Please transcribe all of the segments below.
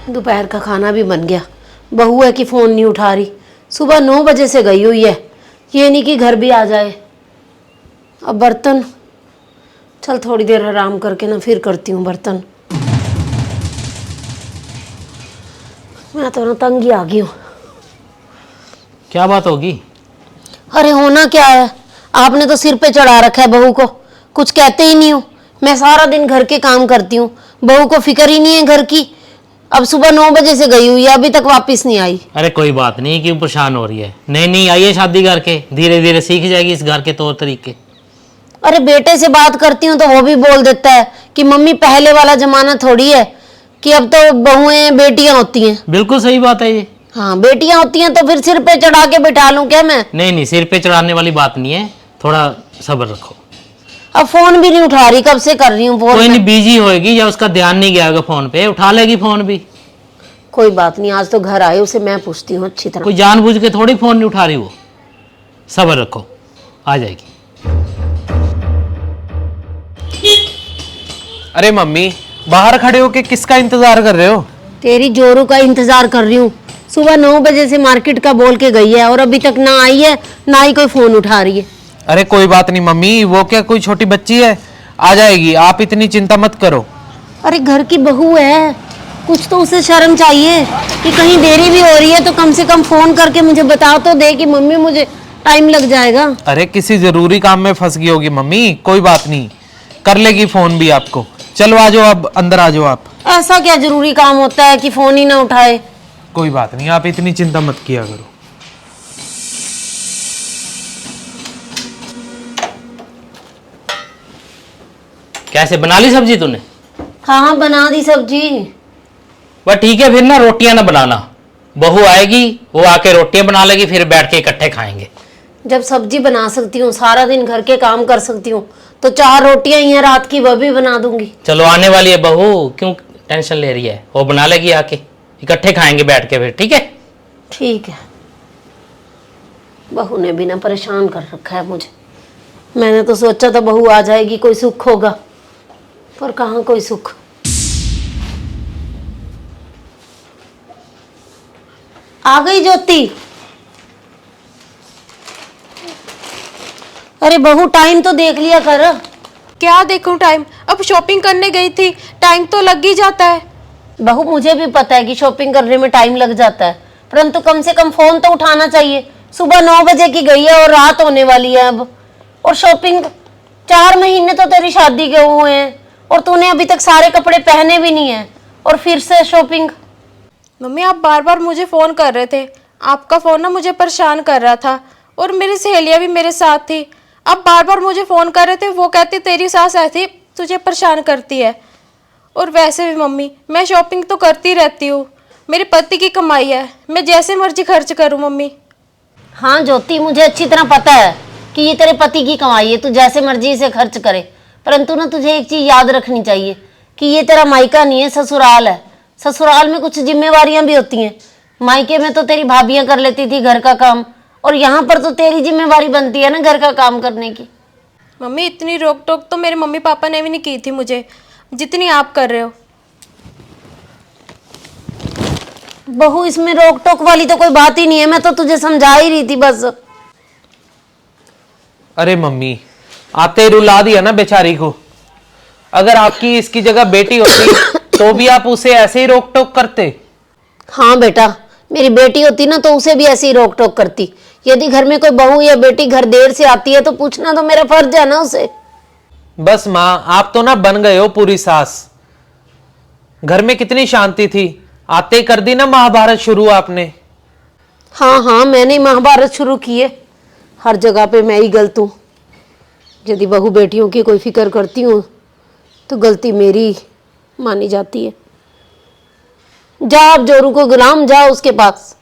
दोपहर का खाना भी बन गया। बहू है कि फ़ोन नहीं उठा रही। सुबह 9 बजे से गई हुई है, ये नहीं कि घर भी आ जाए। अब बर्तन, चल थोड़ी देर आराम करके ना फिर करती हूँ बर्तन। मैं तो ना तंग ही आ गई हूँ। क्या बात होगी? अरे होना क्या है, आपने तो सिर पे चढ़ा रखा है बहू को, कुछ कहते ही नहीं हो। मैं सारा दिन घर के काम करती हूँ, बहू को फिक्र ही नहीं है घर की। अब सुबह 9 बजे से गई हुई है, अभी तक वापस नहीं आई। अरे कोई बात नहीं, क्यों परेशान हो रही है? नहीं नहीं, आइए शादी करके धीरे धीरे सीख जाएगी इस घर के तौर तरीके। अरे बेटे से बात करती हूँ तो वो भी बोल देता है कि मम्मी पहले वाला जमाना थोड़ी है कि अब तो बहुएं बेटियां होती हैं। बिल्कुल सही बात है ये। हाँ बेटियां होती हैं तो फिर सिर पे चढ़ा के बिठा लूं क्या मैं? नहीं नहीं, सिर पे चढ़ाने वाली बात नहीं है, थोड़ा सब्र रखो। अब फोन भी नहीं उठा रही, कब से कर रही हूँ फोन। कोई नहीं, बिजी होएगी या उसका ध्यान नहीं गया होगा फोन पे, उठा लेगी फोन भी। कोई बात नहीं, आज तो घर आए उसे मैं पूछती हूँ अच्छी तरह। कोई जानबूझ के थोड़ी फोन नहीं उठा रही वो। सब्र रखो, आ जाएगी। अरे मम्मी, बाहर खड़े होके किसका इंतजार कर रहे हो? तेरी जोरू का इंतजार कर रही हूँ। सुबह 9 बजे से मार्केट का बोल के गई है और अभी तक ना आई है, ना ही कोई फोन उठा रही है। अरे कोई बात नहीं मम्मी, वो क्या कोई छोटी बच्ची है, आ जाएगी, आप इतनी चिंता मत करो। अरे घर की बहू है, कुछ तो उसे शर्म चाहिए कि कहीं देरी भी हो रही है तो कम से कम फोन करके मुझे बता तो दे कि मम्मी मुझे टाइम लग जाएगा। अरे किसी जरूरी काम में फंस गई होगी मम्मी, कोई बात नहीं, कर लेगी फोन भी आपको। चलो आ जाओ, अब अंदर आ जाओ आप। ऐसा क्या जरूरी काम होता है कि फोन ही ना उठाए? कोई बात नहीं, आप इतनी चिंता मत किया करो। कैसे बना ली सब्जी तूने? हाँ बना दी सब्जी। बस ठीक है, फिर ना रोटियां ना बनाना, बहू आएगी वो आके रोटियां बना लेगी, फिर बैठ के इकट्ठे खाएंगे। जब सब्जी बना सकती हूँ, सारा दिन घर के काम कर सकती हूँ, तो 4 रोटियां ही हैं रात की, वह भी बना दूंगी। चलो आने वाली है बहू, क्यों टेंशन ले रही है? वो बना लेगी, आके इकट्ठे खाएंगे बैठ के फिर, ठीक है? ठीक है। बहू ने भी ना परेशान कर रखा है मुझे। मैंने तो सोचा था बहू आ जाएगी कोई सुख होगा, पर कहाँ कोई सुख। आ गई ज्योति। अरे बहू टाइम तो देख लिया कर। क्या देखूं टाइम? अब शॉपिंग करने गई थी, टाइम तो लग ही जाता है। बहू मुझे भी पता है कि शॉपिंग करने में टाइम लग जाता है, परंतु कम से कम फोन तो उठाना चाहिए। सुबह 9 बजे की गई है और रात होने वाली है अब। और शॉपिंग, 4 महीने तो तेरी शादी के हुए हैं और तूने अभी तक सारे कपड़े पहने भी नहीं है और फिर से शॉपिंग। मम्मी आप बार बार मुझे फ़ोन कर रहे थे, आपका फ़ोन ना मुझे परेशान कर रहा था और मेरी सहेलियाँ भी मेरे साथ थी। आप बार बार मुझे फ़ोन कर रहे थे, वो कहती तेरी सास ऐसी तुझे परेशान करती है। और वैसे भी मम्मी मैं शॉपिंग तो करती रहती हूँ, मेरे पति की कमाई है, मैं जैसे मर्जी खर्च करूँ मम्मी। हाँ ज्योति, मुझे अच्छी तरह पता है कि ये तेरे पति की कमाई है, तू जैसे मर्जी इसे खर्च करे, परंतु ना तुझे एक चीज याद रखनी चाहिए कि ये तेरा मायका नहीं है, ससुराल है। ससुराल में कुछ जिम्मेवारियां भी होती हैं। मायके में तो तेरी भाभियां कर लेती थी घर का काम, और यहाँ पर तो तेरी जिम्मेवारी बनती है ना घर का काम करने की। मम्मी इतनी रोक टोक तो मेरे मम्मी पापा ने भी नहीं की थी मुझे, जितनी आप कर रहे हो। बहू इसमें रोक टोक वाली तो कोई बात ही नहीं है, मैं तो तुझे समझा ही रही थी बस। अरे मम्मी, आते ही रुला दिया ना बेचारी को। अगर आपकी इसकी जगह बेटी होती तो भी आप उसे ऐसे ही रोक टोक करते? हाँ बेटा, मेरी बेटी होती ना तो उसे भी ऐसे ही रोक टोक करती। यदि घर में कोई बहू या बेटी घर देर से आती है तो पूछना तो मेरा फर्ज है ना उसे। बस माँ, आप तो ना बन गए हो पूरी सास। घर में कितनी शांति थी, आते ही कर दी ना महाभारत शुरू आपने। हाँ हाँ, मैंने ही महाभारत शुरू की है। हर जगह पे मैं ही गलत हूँ। यदि बहू बेटियों की कोई फिक्र करती हूँ तो गलती मेरी मानी जाती है। जा अब जोरू को गुलाम, जा उसके पास।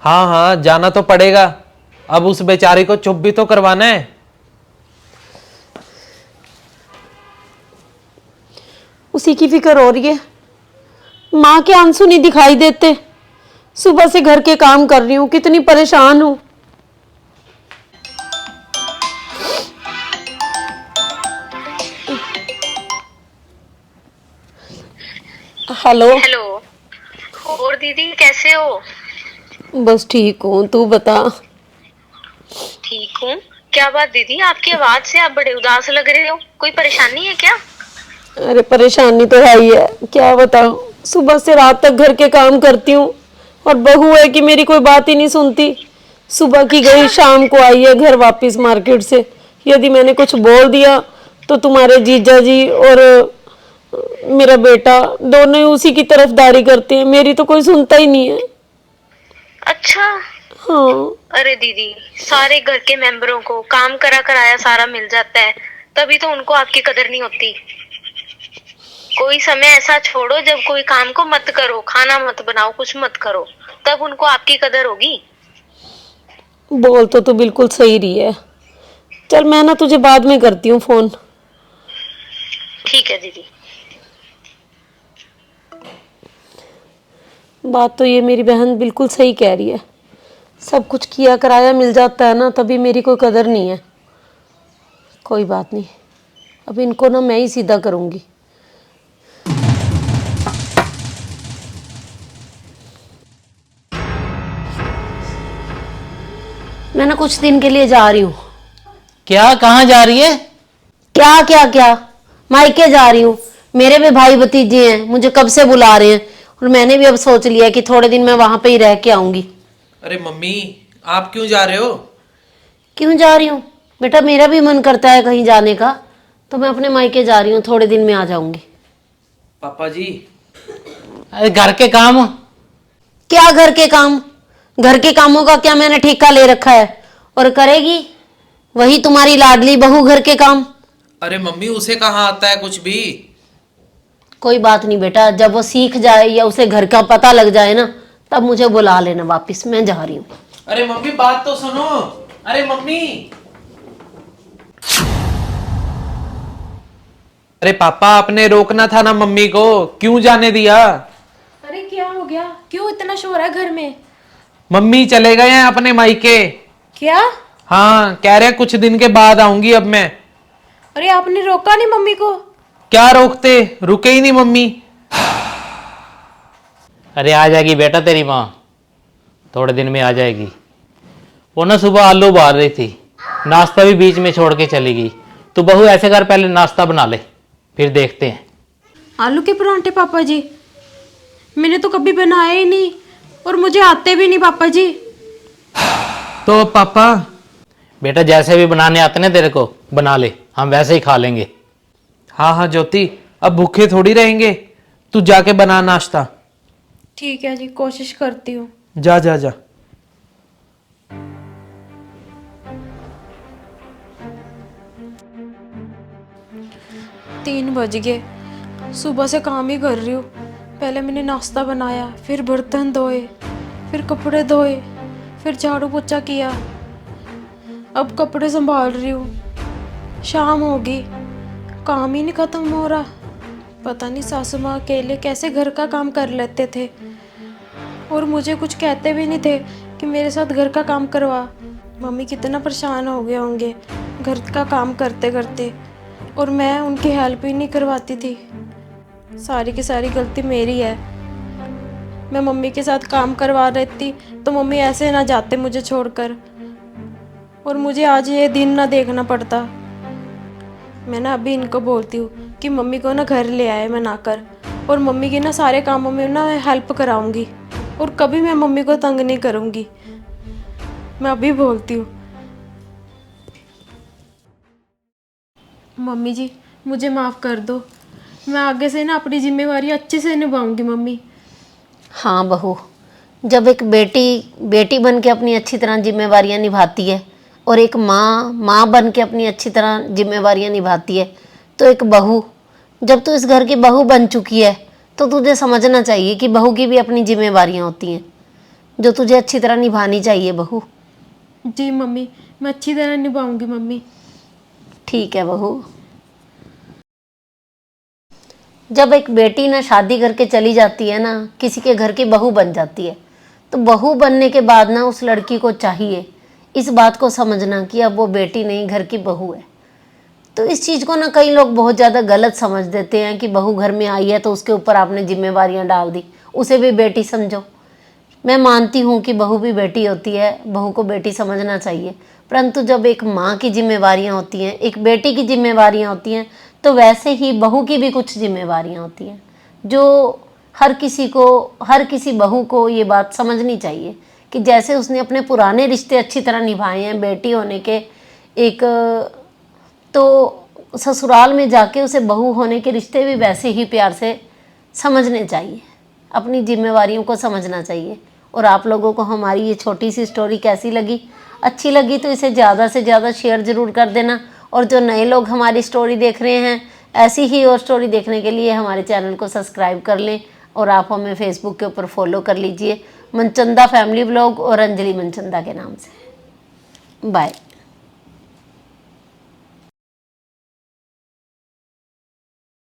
हाँ हाँ, जाना तो पड़ेगा, अब उस बेचारी को चुप भी तो करवाना है। उसी की फिक्र हो रही है। माँ के आंसू नहीं दिखाई देते। सुबह से घर के काम कर रही हूँ, कितनी परेशान हूँ। हेलो। हेलो। और दीदी कैसे हो? बस ठीक हूँ, तू बता। ठीक हूँ। क्या बात दीदी, आपकी आवाज से आप बड़े उदास लग रहे हो, कोई परेशानी है क्या? अरे परेशानी तो है ही है, क्या बताऊँ। सुबह से रात तक घर के काम करती हूँ और बहू है कि मेरी कोई बात ही नहीं सुनती। सुबह की गई, शाम को आई है घर वापस मार्केट से। यदि मैंने कुछ बोल दिया तो तुम्हारे जीजा जी और मेरा बेटा दोनों ही उसी की तरफदारी करते हैं, मेरी तो कोई सुनता ही नहीं है। अच्छा। हाँ। अरे दीदी, सारे घर के मेंबरों को काम करा कराया सारा मिल जाता है, तभी तो उनको आपकी कदर नहीं होती। कोई समय ऐसा छोड़ो जब कोई काम को मत करो, खाना मत बनाओ, कुछ मत करो, तब उनको आपकी कदर होगी। बोल तो तू बिल्कुल सही रही है। चल मैं ना तुझे बाद में करती हूँ फोन। ठीक है दीदी। बात तो ये मेरी बहन बिल्कुल सही कह रही है। सब कुछ किया कराया मिल जाता है ना, तभी मेरी कोई कदर नहीं है। कोई बात नहीं, अब इनको ना मैं ही सीधा करूंगी। मैं ना कुछ दिन के लिए जा रही हूँ। क्या, कहाँ जा रही है? क्या क्या क्या, मायके जा रही हूँ। मेरे भी भाई भतीजे हैं, मुझे कब से बुला रहे हैं और मैंने भी अब सोच लिया कि थोड़े दिन मैं वहां पे ही रह के आऊंगी। अरे मम्मी, आप क्यों जा रहे हो? क्यों जा रही हूँ बेटा, मेरा भी मन करता है कहीं जाने का, तो मैं अपने मायके जा रही हूँ, थोड़े दिन में आ जाऊंगी। पापा जी। अरे घर के काम। क्या घर के काम? घर के कामों का क्या मैंने ठेका ले रखा है और करेगी वही तुम्हारी लाडली बहू घर के काम? अरे मम्मी, उसे कहाँ आता है कुछ भी। कोई बात नहीं बेटा, जब वो सीख जाए या उसे घर का पता लग जाए ना, तब मुझे बुला लेना वापिस, मैं जा रही हूँ। अरे मम्मी, बात तो सुनो। अरे मम्मी। अरे पापा, आपने रोकना था ना मम्मी को, क्यों जाने दिया? अरे क्या हो गया, क्यों इतना शोर है घर में? मम्मी चले गए हैं अपने मायके। क्या? हाँ, कह रहे हैं कुछ दिन के बाद आऊंगी अब मैं। अरे आपने रोका नहीं मम्मी को? क्या रोकते, रुके ही नहीं मम्मी। अरे आ जाएगी बेटा तेरी माँ, थोड़े दिन में आ जाएगी। वो ना सुबह आलू उबाल रही थी, नाश्ता भी बीच में छोड़ के चली गई। तू बहू ऐसे कर, पहले नाश्ता बना ले, फिर देखते हैं। आलू के परांठे पापा जी? मैंने तो कभी बनाए ही नहीं और मुझे आते भी नहीं पापा जी। तो पापा। बेटा जैसे भी बनाने आते ना तेरे को, बना ले, हम वैसे ही खा लेंगे। हाँ हाँ ज्योति, अब भूखे थोड़ी रहेंगे, तू जाके बना नाश्ता। ठीक है जी, कोशिश करती हूँ। जा जा जा। तीन बज गए, सुबह से काम ही कर रही हूँ। पहले मैंने नाश्ता बनाया, फिर बर्तन धोए, फिर कपड़े धोए, फिर झाड़ू पोछा किया, अब कपड़े संभाल रही हूँ। शाम होगी, काम ही नहीं खत्म हो रहा। पता नहीं सासू माँ अकेले कैसे घर का काम कर लेते थे और मुझे कुछ कहते भी नहीं थे कि मेरे साथ घर का काम करवा। मम्मी कितना परेशान हो गए होंगे घर का काम करते करते, और मैं उनकी हेल्प ही नहीं करवाती थी। सारी की सारी गलती मेरी है। मैं मम्मी के साथ काम करवा रही थी तो मम्मी ऐसे ना जाते मुझे छोड़कर, और मुझे आज ये दिन ना देखना पड़ता। मैं ना अभी इनको बोलती हूँ कि मम्मी को ना घर ले आए मैं ना कर, और मम्मी की ना सारे कामों में ना हेल्प कराऊंगी और कभी मैं मम्मी को तंग नहीं करूँगी। मैं अभी बोलती हूँ। मम्मी जी, मुझे माफ़ कर दो, मैं आगे से ना अपनी जिम्मेवारी अच्छे से निभाऊंगी मम्मी। हाँ बहू, जब एक बेटी बन के अपनी अच्छी तरह जिम्मेवारियां निभाती है और एक माँ बन के अपनी अच्छी तरह जिम्मेवारियां निभाती है, तो एक बहू, जब तू इस घर की बहू बन चुकी है तो तुझे समझना चाहिए कि बहू की भी अपनी जिम्मेवारियां होती हैं जो तुझे अच्छी तरह निभानी चाहिए बहू। जी मम्मी, मैं अच्छी तरह निभाऊंगी मम्मी। ठीक है बहू। जब एक बेटी ना शादी करके चली जाती है ना, किसी के घर की बहू बन जाती है, तो बहू बनने के बाद ना उस लड़की को चाहिए इस बात को समझना कि अब वो बेटी नहीं, घर की बहू है। तो इस चीज़ को ना कई लोग बहुत ज़्यादा गलत समझ देते हैं कि बहू घर में आई है तो उसके ऊपर आपने जिम्मेवारियां डाल दी, उसे भी बेटी समझो। मैं मानती हूँ कि बहू भी बेटी होती है, बहू को बेटी समझना चाहिए, परंतु जब एक माँ की जिम्मेवारियां होती हैं, एक बेटी की जिम्मेवारियां होती हैं, तो वैसे ही बहू की भी कुछ जिम्मेवारियां होती हैं जो हर किसी बहू को ये बात समझनी चाहिए कि जैसे उसने अपने पुराने रिश्ते अच्छी तरह निभाए हैं बेटी होने के, एक तो ससुराल में जाके उसे बहू होने के रिश्ते भी वैसे ही प्यार से समझने चाहिए, अपनी जिम्मेवारियों को समझना चाहिए। और आप लोगों को हमारी ये छोटी सी स्टोरी कैसी लगी? अच्छी लगी तो इसे ज़्यादा से ज़्यादा शेयर ज़रूर कर देना। और जो नए लोग हमारी स्टोरी देख रहे हैं, ऐसी ही और स्टोरी देखने के लिए हमारे चैनल को सब्सक्राइब कर लें और आप हमें फेसबुक के ऊपर फॉलो कर लीजिए, मनचंदा फैमिली ब्लॉग और अंजलि मनचंदा के नाम से। बाय।